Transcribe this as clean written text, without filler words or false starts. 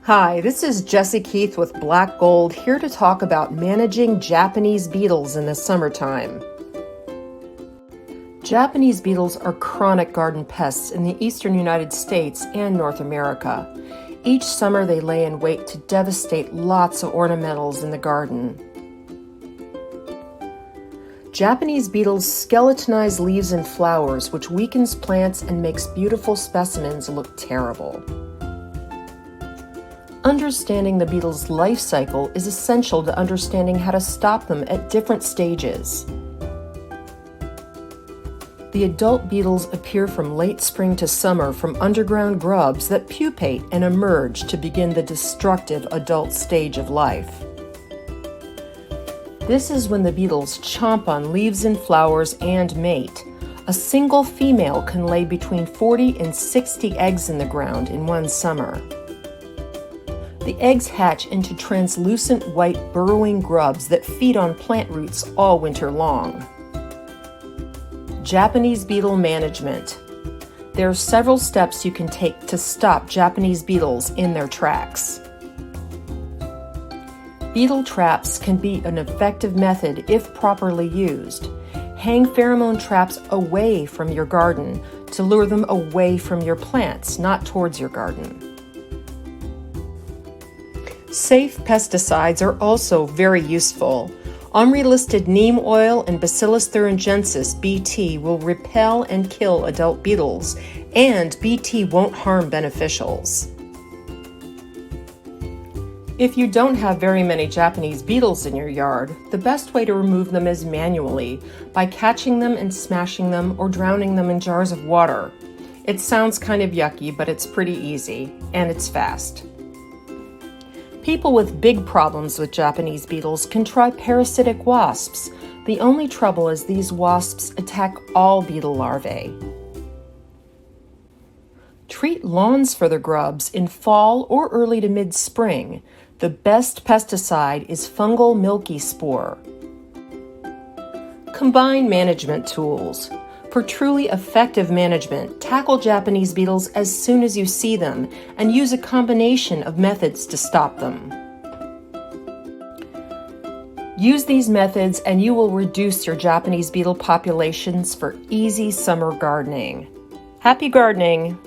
Hi, this is Jessie Keith with Black Gold, here to talk about managing Japanese beetles in the summertime. Japanese beetles are chronic garden pests in the eastern United States and North America. Each summer they lay in wait to devastate lots of ornamentals in the garden. Japanese beetles skeletonize leaves and flowers, which weakens plants and makes beautiful specimens look terrible. Understanding the beetle's life cycle is essential to understanding how to stop them at different stages. The adult beetles appear from late spring to summer from underground grubs that pupate and emerge to begin the destructive adult stage of life. This is when the beetles chomp on leaves and flowers and mate. A single female can lay between 40 and 60 eggs in the ground in one summer. The eggs hatch into translucent white burrowing grubs that feed on plant roots all winter long. Japanese beetle management. There are several steps you can take to stop Japanese beetles in their tracks. Beetle traps can be an effective method if properly used. Hang pheromone traps away from your garden to lure them away from your plants, not towards your garden. Safe pesticides are also very useful. Unrelisted neem oil and Bacillus thuringiensis BT will repel and kill adult beetles, and BT won't harm beneficials. If you don't have very many Japanese beetles in your yard, the best way to remove them is manually, by catching them and smashing them or drowning them in jars of water. It sounds kind of yucky, but it's pretty easy, and it's fast. People with big problems with Japanese beetles can try parasitic wasps. The only trouble is these wasps attack all beetle larvae. Treat lawns for the grubs in fall or early to mid-spring. The best pesticide is fungal milky spore. Combine management tools. For truly effective management, tackle Japanese beetles as soon as you see them and use a combination of methods to stop them. Use these methods and you will reduce your Japanese beetle populations for easy summer gardening. Happy gardening!